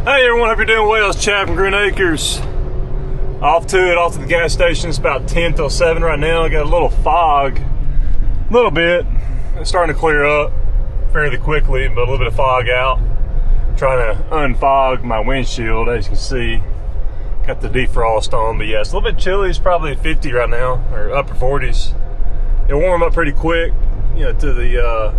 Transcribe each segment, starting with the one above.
Hey everyone, hope you're doing well. It's Chad from Green Acres. Off to the gas station. It's about 10 till 7 right now. I got a little fog, a little bit. It's starting to clear up fairly quickly, but a little bit of fog out. Trying to unfog my windshield, as you can see. Got the defrost on, but yeah, it's a little bit chilly. It's probably 50 right now, or upper 40s. It'll warm up pretty quick, to the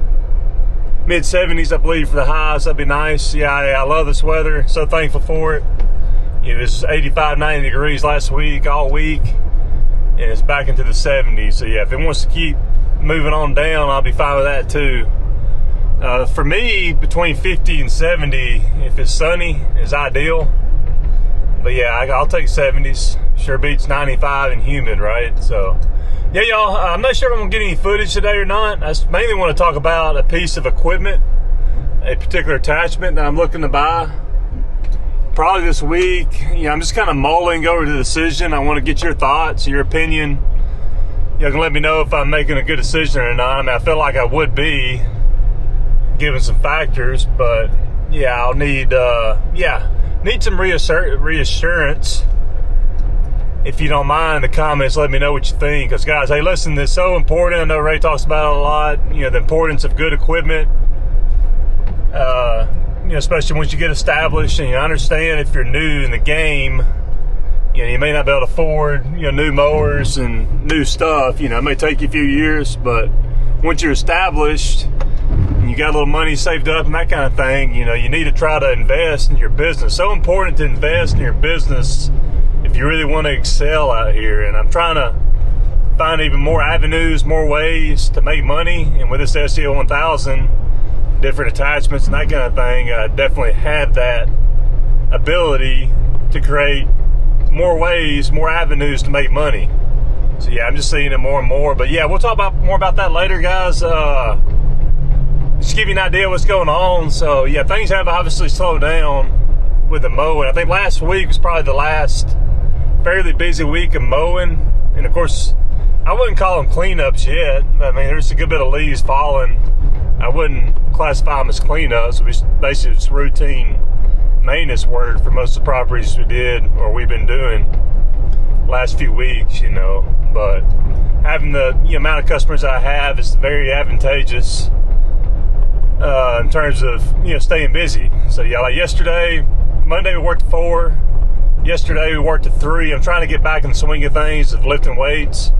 mid 70s, I believe, for the highs. That'd be nice. Yeah, I love this weather. So thankful for it. It was 85, 90 degrees last week, all week, and it's back into the 70s. So yeah, if it wants to keep moving on down, I'll be fine with that too. For me, between 50 and 70, if it's sunny, is ideal. But yeah, I'll take 70s. Sure beats 95 and humid, right? So yeah, y'all, I'm not sure if I'm going to get any footage today or not. I mainly want to talk about a piece of equipment, a particular attachment that I'm looking to buy. Probably this week. I'm just kind of mulling over the decision. I want to get your thoughts, your opinion. You can let me know if I'm making a good decision or not. I mean, I feel like I would be, given some factors, but yeah, I'll need some reassurance. If you don't mind, in the comments, let me know what you think. Because, guys, hey, listen, this is so important. I know Ray talks about it a lot. The importance of good equipment. Especially once you get established and you understand if you're new in the game, you may not be able to afford, new mowers and new stuff. It may take you a few years, but once you're established and you got a little money saved up and that kind of thing, you need to try to invest in your business. So important to invest in your business if you really want to excel out here. And I'm trying to find even more avenues, more ways to make money. And with this SEO 1000, different attachments and that kind of thing, I definitely have that ability to create more ways, more avenues to make money. So yeah, I'm just seeing it more and more. But yeah, we'll talk more about that later, guys. Just give you an idea of what's going on. So yeah, things have obviously slowed down with the mowing. I think last week was probably the last fairly busy week of mowing, and of course I wouldn't call them cleanups yet. I mean, there's a good bit of leaves falling. I wouldn't classify them as cleanups. We basically just routine maintenance work for most of the properties we've been doing last few weeks. But having the amount of customers I have is very advantageous in terms of staying busy. So yeah, like yesterday, Monday we worked at 4. Yesterday we worked at 3. I'm trying to get back in the swing of things of lifting weights.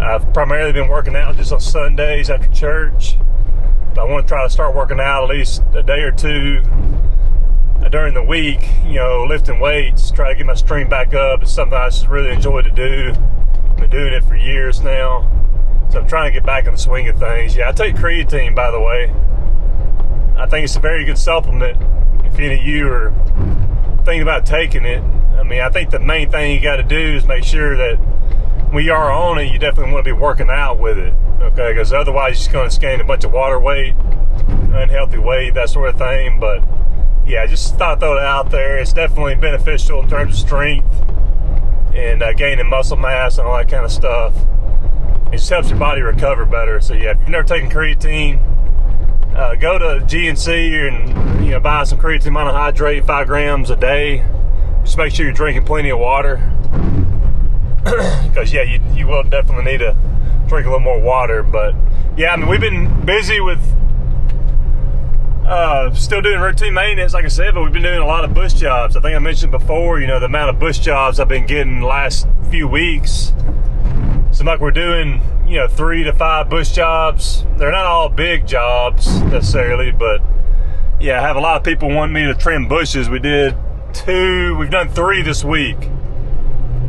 I've primarily been working out just on Sundays after church. But I want to try to start working out at least a day or two during the week, lifting weights, try to get my stream back up. It's something I just really enjoy to do. I've been doing it for years now. So I'm trying to get back in the swing of things. Yeah, I take creatine, by the way. I think it's a very good supplement if any of you are thinking about taking it. I mean, I think the main thing you got to do is make sure that when you are on it, you definitely want to be working out with it, okay? Because otherwise, you're just going to gain a bunch of water weight, unhealthy weight, that sort of thing. But yeah, I just thought I'd throw it out there. It's definitely beneficial in terms of strength and gaining muscle mass and all that kind of stuff. It just helps your body recover better. So yeah, if you've never taken creatine, go to GNC and buy some creatine monohydrate, 5 grams a day. Just make sure you're drinking plenty of water, because yeah, you will definitely need to drink a little more water. But yeah, I mean, we've been busy with still doing routine maintenance, like I said, but we've been doing a lot of bush jobs. I think I mentioned before, the amount of bush jobs I've been getting the last few weeks. So like we're doing 3 to 5 bush jobs. They're not all big jobs necessarily, but yeah, I have a lot of people wanting me to trim bushes. We've done 3 this week.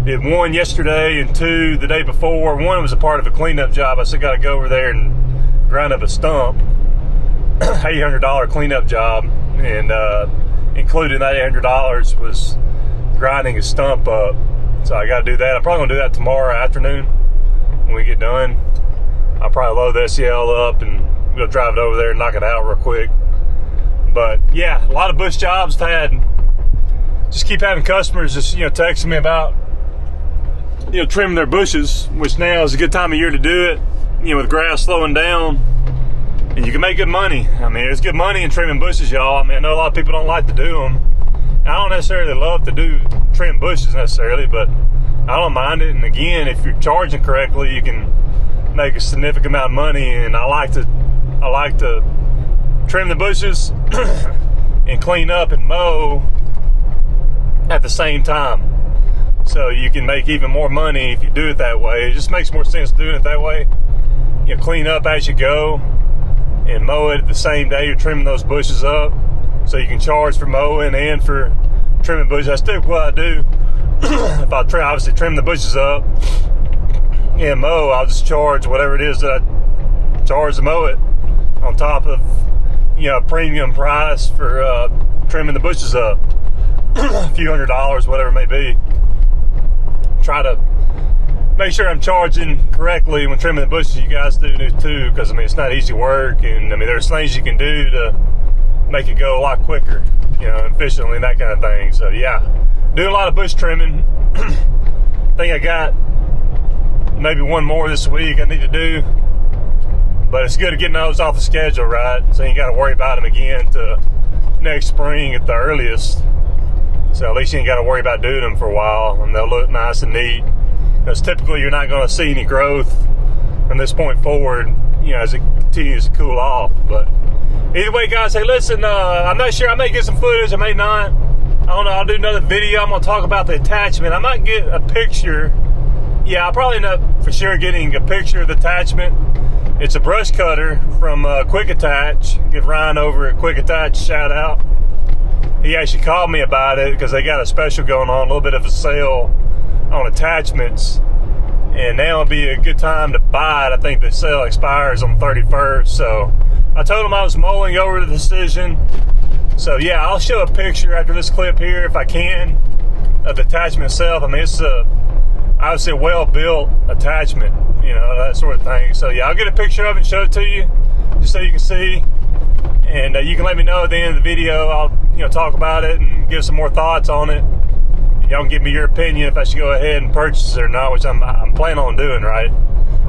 Did 1 yesterday and 2 the day before. 1 was a part of a cleanup job. I still got to go over there and grind up a stump. $800 cleanup job, and including that $800 was grinding a stump up. So I got to do that. I'm probably going to do that tomorrow afternoon when we get done. I'll probably load the SEL up and we'll drive it over there and knock it out real quick. But yeah, a lot of bush jobs. Just keep having customers just texting me about trimming their bushes, which now is a good time of year to do it. With grass slowing down, and you can make good money. I mean, there's good money in trimming bushes, y'all. I mean, I know a lot of people don't like to do them. And necessarily love to do trim bushes necessarily, but I don't mind it. And again, if you're charging correctly, you can make a significant amount of money. And I like to trim the bushes and clean up and mow at the same time. So you can make even more money if you do it that way. It just makes more sense doing it that way. You know, clean up as you go and mow it the same day you're trimming those bushes up. So you can charge for mowing and for trimming bushes. That's typically what I do. If I obviously trim the bushes up and mow, I'll just charge whatever it is that I charge to mow it on top of, you know, a premium price for trimming the bushes up. A few $100s, whatever it may be. Try to make sure I'm charging correctly when trimming the bushes. You guys do too, because I mean it's not easy work, and I mean there's things you can do to make it go a lot quicker, you know, efficiently and that kind of thing. So yeah, doing a lot of bush trimming. I think I got maybe one more this week I need to do, but it's good to get those off the schedule, right? So you got to worry about them again to next spring at the earliest. So at least you ain't got to worry about doing them for a while, and they'll look nice and neat. Because typically you're not going to see any growth from this point forward, you know, as it continues to cool off. But either way, guys, hey, listen, I'm not sure. I may get some footage, I may not. I don't know. I'll do another video. I'm going to talk about the attachment. I might get a picture. Yeah, I'll probably end up for sure getting a picture of the attachment. It's a brush cutter from Quick Attach. Give Ryan over at Quick Attach a shout out. He actually called me about it because they got a special going on, a little bit of a sale on attachments, and now would be a good time to buy it. I think the sale expires on the 31st, so I told him I was mulling over the decision. So yeah, I'll show a picture after this clip here if I can of the attachment itself. I mean, it's obviously a well-built attachment, you know, that sort of thing. So yeah, I'll get a picture of it and show it to you just so you can see, and you can let me know at the end of the video. I'll, you know, talk about it and give some more thoughts on it. Y'all can give me your opinion if I should go ahead and purchase it or not, which I'm planning on doing, right?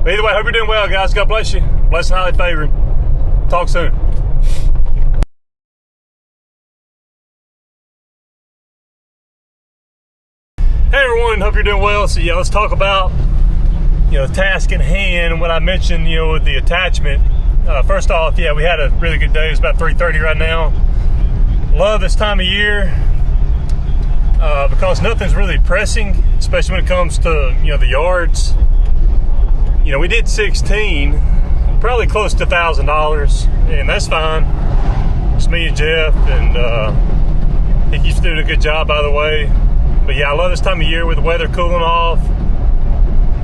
But either way, hope you're doing well, guys. God bless you. Blessed and highly favored. Talk soon. Hey everyone, hope you're doing well. So yeah, let's talk about, you know, the task in hand and what I mentioned, you know, with the attachment. First off, yeah, we had a really good day. It's about 3:30 right now. Love this time of year because nothing's really pressing, especially when it comes to, you know, the yards. You know, we did 16, probably close to $1,000, and that's fine. It's me and Jeff, and he keeps doing a good job, by the way. But yeah, I love this time of year with the weather cooling off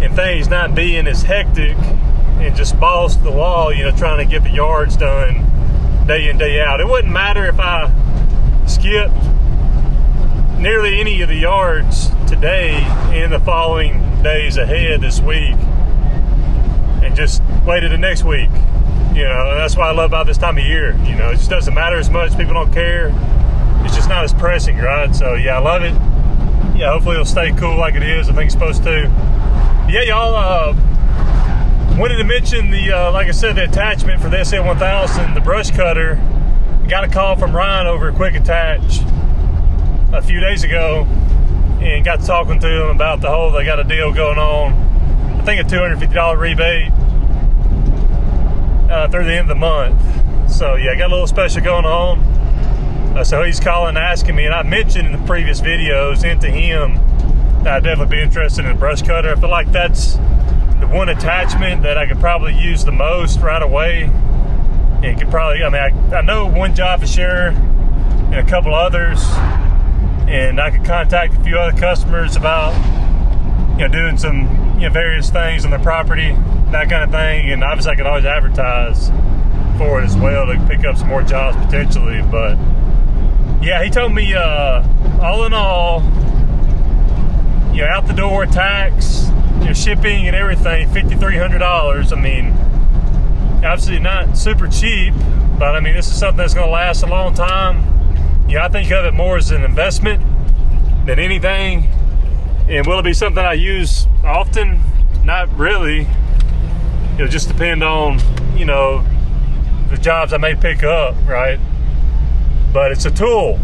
and things not being as hectic and just balls to the wall, you know, trying to get the yards done day in, day out. It wouldn't matter if I skipped nearly any of the yards today and the following days ahead this week and just waited the next week. You know, that's what I love about this time of year. You know, it just doesn't matter as much. People don't care. It's just not as pressing, right? So yeah, I love it. Yeah, hopefully it'll stay cool like it is. I think it's supposed to. Yeah, y'all, wanted to mention the, like I said, the attachment for the SL1000, the brush cutter. Got a call from Ryan over at Quick Attach a few days ago and got talking to him about the whole, they got a deal going on. I think a $250 rebate through the end of the month. So yeah, got a little special going on. So he's calling and asking me, and I mentioned in the previous videos into him that I'd definitely be interested in a brush cutter. I feel like that's the one attachment that I could probably use the most right away. And could probably, I mean, I know one job for sure and a couple others, and I could contact a few other customers about, you know, doing some, you know, various things on their property, that kind of thing. And obviously I could always advertise for it as well to pick up some more jobs potentially. But yeah, he told me, all in all, you know, out the door tax, you know, shipping and everything, $5,300. I mean, obviously not super cheap, but I mean, this is something that's going to last a long time. Yeah, I think of it more as an investment than anything. And will it be something I use often? Not really. It'll just depend on, you know, the jobs I may pick up, right? But it's a tool.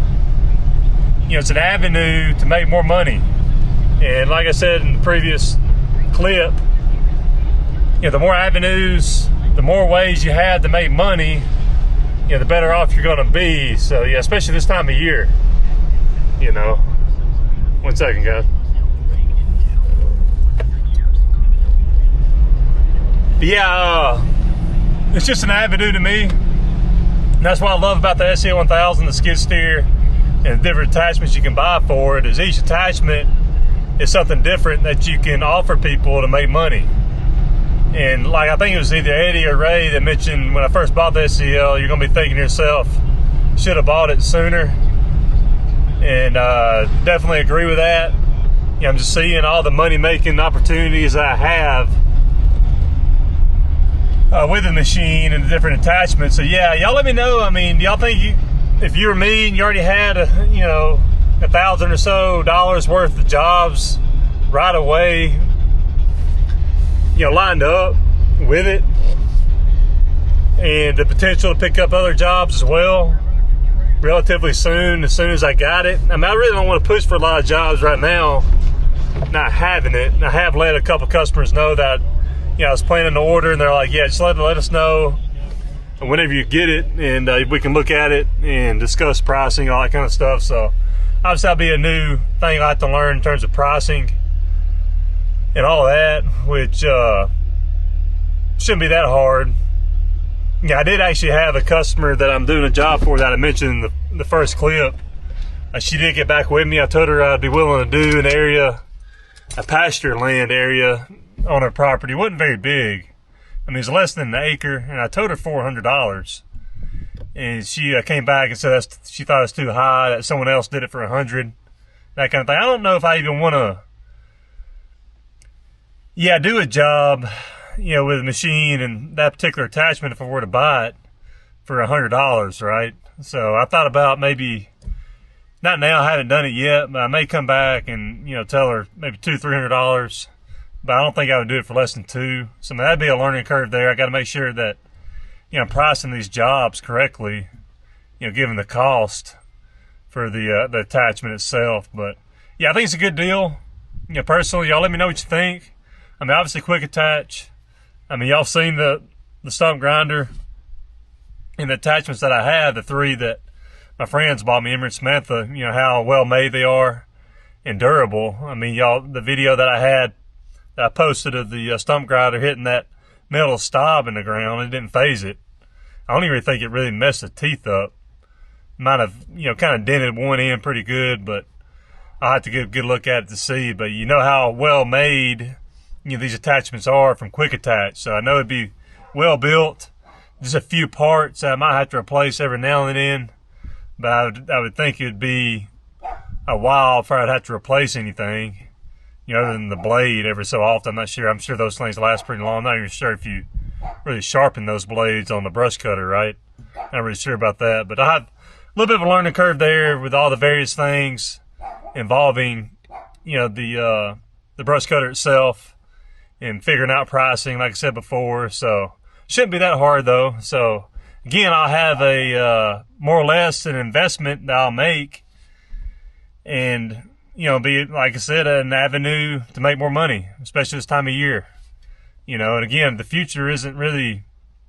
it's an avenue to make more money. And like I said in the previous clip, the more avenues, the more ways you have to make money, the better off you're going to be. So yeah, especially this time of year. 1 second, guys. But yeah, it's just an avenue to me. And that's what I love about the SCL1000, the skid steer, and the different attachments you can buy for it. Is each attachment is something different that you can offer people to make money. And like I think it was either Eddie or Ray that mentioned when I first bought the SCL, you're going to be thinking to yourself, should have bought it sooner. And definitely agree with that. I'm just seeing all the money-making opportunities that I have with the machine and the different attachments. So yeah, y'all let me know. I mean, do y'all think if you were me and you already had $1,000 or so worth of jobs right away, lined up with it, and the potential to pick up other jobs as well relatively soon, as soon as I got it. I mean, I really don't want to push for a lot of jobs right now, not having it. And I have let a couple customers know that I was planning to order, and they're like, yeah, just let us know whenever you get it, and we can look at it and discuss pricing, all that kind of stuff. So obviously that'll be a new thing I have to learn in terms of pricing and all that, which shouldn't be that hard. Yeah, I did actually have a customer that I'm doing a job for that I mentioned in the first clip. She did get back with me. I told her I'd be willing to do a pasture land area on her property. It wasn't very big. I mean, it's less than an acre, and I told her $400. And she came back and said she thought it was too high, that someone else did it for $100, that kind of thing. I don't know if I even want to do a job with a machine and that particular attachment if I were to buy it for $100, right? So I thought about maybe, not now, I haven't done it yet, but I may come back and, tell her maybe $200-300, but I don't think I would do it for less than $200. So that'd be a learning curve there. I got to make sure that, I'm pricing these jobs correctly, given the cost for the attachment itself. But yeah, I think it's a good deal. Personally, y'all let me know what you think. I mean, obviously quick attach. I mean, y'all seen the stump grinder and the attachments that I have, the 3 that my friends bought me, Emerald Samantha, how well made they are and durable. I mean, y'all, the video that I had, that I posted of the stump grinder hitting that metal stop in the ground, it didn't phase it. I don't even think it really messed the teeth up. Might have, kind of dented one end pretty good, but I'll have to get a good look at it to see. But you know how well made these attachments are from Quick Attach, so I know it'd be well built. Just a few parts I might have to replace every now and then, but I would think it'd be a while before I'd have to replace anything, other than the blade every so often. I'm not sure. I'm sure those things last pretty long. I'm not even sure if you really sharpen those blades on the brush cutter, right? Not really sure about that, but I have a little bit of a learning curve there with all the various things involving, the brush cutter itself, and figuring out pricing, like I said before. So shouldn't be that hard though. So again, I'll have a more or less an investment that I'll make, and be, like I said, an avenue to make more money, especially this time of year. And again, the future isn't really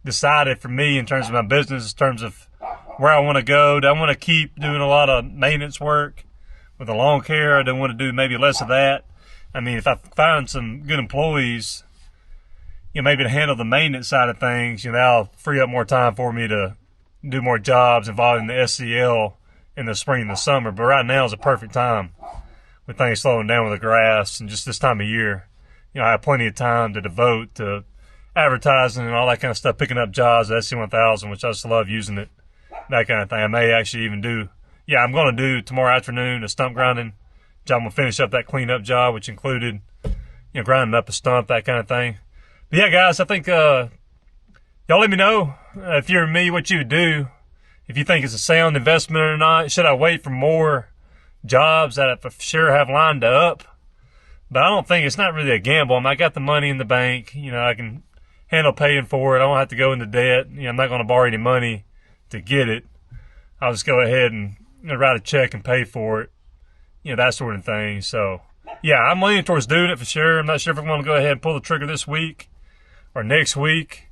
decided for me in terms of my business, in terms of where I want to go. Do I want to keep doing a lot of maintenance work with the lawn care? I don't want to do maybe less of that. I mean, if I find some good employees, maybe to handle the maintenance side of things, that'll free up more time for me to do more jobs involving the SCL in the spring and the summer. But right now is a perfect time with things slowing down with the grass, and just this time of year, I have plenty of time to devote to advertising and all that kind of stuff, picking up jobs at SCL1000, which I just love using it, that kind of thing. I may actually even I'm going to do tomorrow afternoon a stump grinding job. I'm going to finish up that cleanup job, which included, grinding up a stump, that kind of thing. But yeah, guys, I think y'all let me know if you're me, what you would do, if you think it's a sound investment or not. Should I wait for more jobs that I for sure have lined up? But I don't think it's not really a gamble. I got the money in the bank. I can handle paying for it. I don't have to go into debt. I'm not going to borrow any money to get it. I'll just go ahead and write a check and pay for it that sort of thing. So, yeah, I'm leaning towards doing it for sure. I'm not sure if I'm going to go ahead and pull the trigger this week or next week,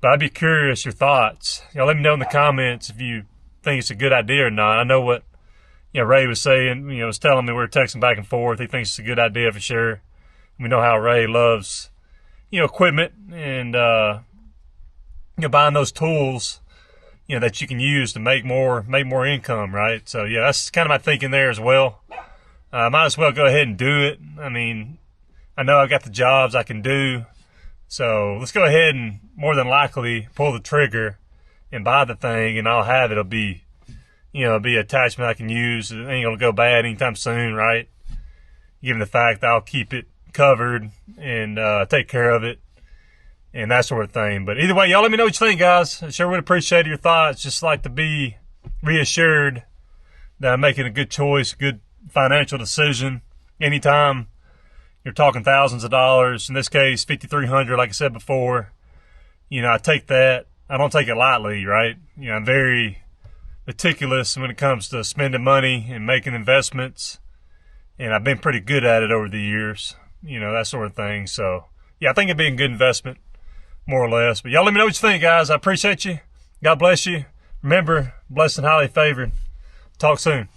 but I'd be curious your thoughts. Let me know in the comments if you think it's a good idea or not. I know what Ray was saying, was telling me we were texting back and forth. He thinks it's a good idea for sure. We know how Ray loves, equipment and, buying those tools, that you can use to make more income, right? So, yeah, that's kind of my thinking there as well. Might as well go ahead and do it. I mean, I know I got the jobs I can do. So let's go ahead and more than likely pull the trigger and buy the thing, and I'll have it. It'll be, be an attachment I can use. It ain't going to go bad anytime soon, right? Given the fact that I'll keep it covered and take care of it and that sort of thing. But either way, y'all let me know what you think, guys. I sure would appreciate your thoughts. Just like to be reassured that I'm making a good choice, good financial decision. Anytime you're talking thousands of dollars, in this case $5,300, like I said before, I take that. I don't take it lightly, right? I'm very meticulous when it comes to spending money and making investments, and I've been pretty good at it over the years, that sort of thing. So, yeah, I think it'd be a good investment, more or less. But y'all let me know what you think, guys. I appreciate you. God bless you. Remember, blessed and highly favored. Talk soon.